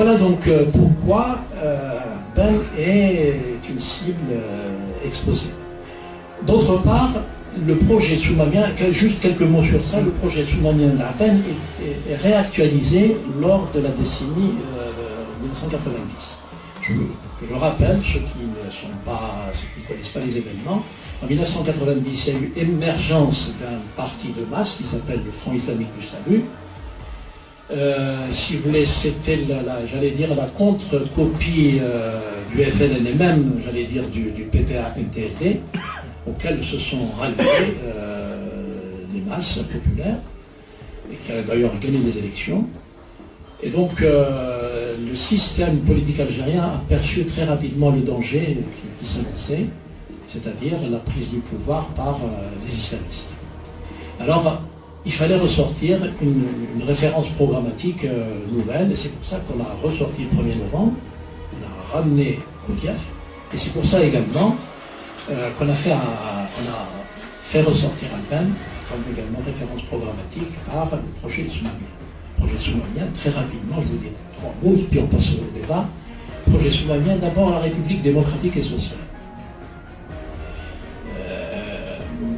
voilà donc pourquoi Ben est une cible exposée. D'autre part, le projet soumamien, juste quelques mots sur ça, le projet soumamien d'Aben est réactualisé lors de la décennie 1990. Je rappelle, ceux qui ne connaissent pas les événements, en 1990, il y a eu émergence d'un parti de masse qui s'appelle le Front islamique du salut. Si vous voulez, c'était j'allais dire la contre-copie du FLN et même, j'allais dire, du PTA-NTLD, auquel se sont ralliés les masses populaires, et qui a d'ailleurs gagné les élections. Et donc, le système politique algérien a perçu très rapidement le danger qui s'annonçait, c'est-à-dire la prise du pouvoir par les islamistes. Alors, il fallait ressortir une référence programmatique nouvelle, et c'est pour ça qu'on a ressorti le 1er novembre, on a ramené Koudiaf, et c'est pour ça également qu'on a fait ressortir Alban comme également référence programmatique par le projet soumamien. Le projet soumamien, très rapidement, je vous dis 3 mots, puis on passe au débat. Projet soumamien, d'abord la République démocratique et sociale.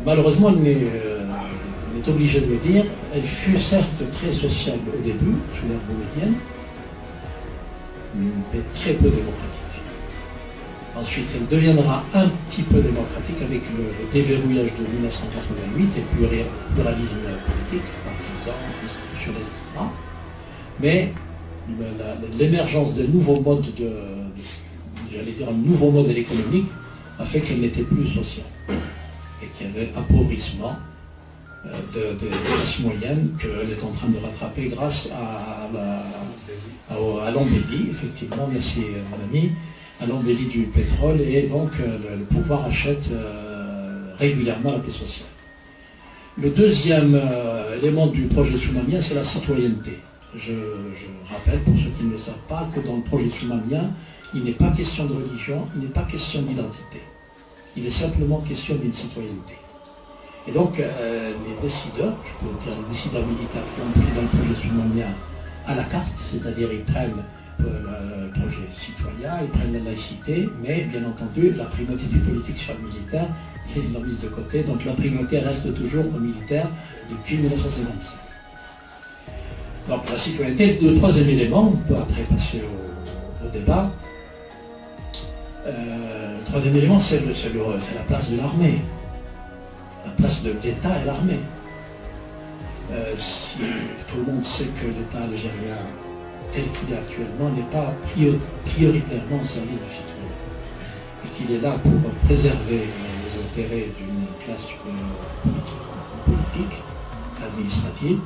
Malheureusement, on est obligé de le dire, elle fut certes très sociale au début, sous l'ère boumedienne, mais très peu démocratique. Ensuite, elle deviendra un petit peu démocratique avec le déverrouillage de 1988 et le pluralisme politique, partisan, institutionnel, etc. Mais l'émergence de nouveaux modes j'allais dire un nouveau modèle économique a fait qu'elle n'était plus sociale et qu'il y avait appauvrissement des classes moyennes qu'elle est en train de rattraper grâce à l'embellie, effectivement, merci mon ami, à l'embellie du pétrole, et donc le pouvoir achète régulièrement la paix sociale. Le deuxième élément du projet soumamien, c'est la citoyenneté. Je rappelle, pour ceux qui ne le savent pas, que dans le projet soumamien, il n'est pas question de religion, il n'est pas question d'identité. Il est simplement question d'une citoyenneté. Et donc, les décideurs, je peux dire les décideurs militaires qui ont pris dans le projet soumamien à la carte, c'est-à-dire ils prennent le projet citoyen, ils prennent la laïcité, mais bien entendu, la primauté du politique sur le militaire, ils l'ont mise de côté, donc la primauté reste toujours au militaire depuis 1955. Donc la citoyenneté, le troisième élément, on peut après passer au débat. Le troisième élément, c'est la place de l'armée. La place de l'État et l'armée. Si tout le monde sait que l'État algérien, tel qu'il est actuellement, n'est pas prioritairement au service de la citoyen, et qu'il est là pour préserver les intérêts d'une classe politique, administrative,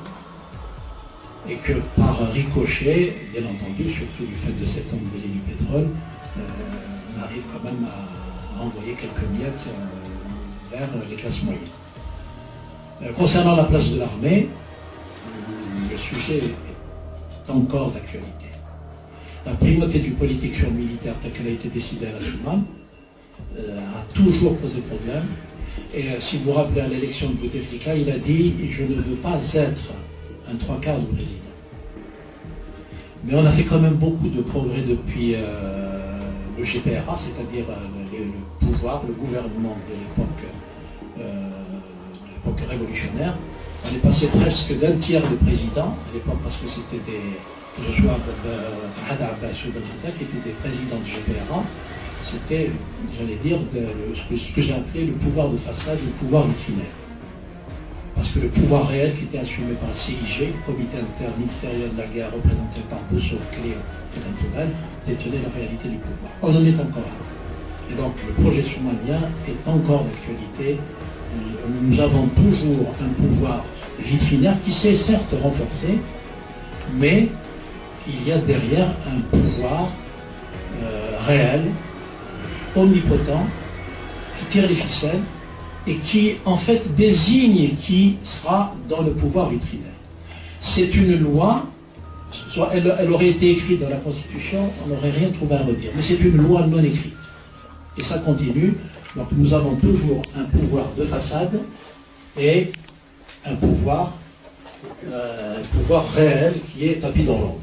et que par ricochet, bien entendu, surtout du fait de cette embellie du pétrole, on arrive quand même à envoyer quelques miettes vers les classes moyennes. Concernant la place de l'armée, le sujet est encore d'actualité. La primauté du politique sur le militaire, telle qu'elle a été décidée à la Soumane, a toujours posé problème. Et si vous vous rappelez à l'élection de Bouteflika, il a dit « Je ne veux pas être un 3/4 du président ». Mais on a fait quand même beaucoup de progrès depuis le GPRA, c'est-à-dire le pouvoir, le gouvernement de l'époque révolutionnaire. On est passé presque d'un tiers de présidents, à l'époque parce que c'était que ce soit Fahad Abbas ou Bazouda qui étaient des présidents du GPRA, c'était, j'allais dire, ce que j'ai appelé le pouvoir de façade, le pouvoir vitrinaire. Parce que le pouvoir réel qui était assumé par le CIG, le comité interministériel de la guerre représenté par Boussouf, Cléo et Antoinelle, détenait la réalité du pouvoir. On en est encore là. Et donc le projet soumanien est encore d'actualité. Nous avons toujours un pouvoir vitrinaire qui s'est certes renforcé, mais il y a derrière un pouvoir réel, omnipotent, qui tire les ficelles et qui en fait désigne qui sera dans le pouvoir vitrinaire. C'est une loi, soit elle aurait été écrite dans la Constitution, on n'aurait rien trouvé à redire, mais c'est une loi non écrite. Et ça continue, donc nous avons toujours un pouvoir de façade et un pouvoir réel qui est tapis dans l'ombre.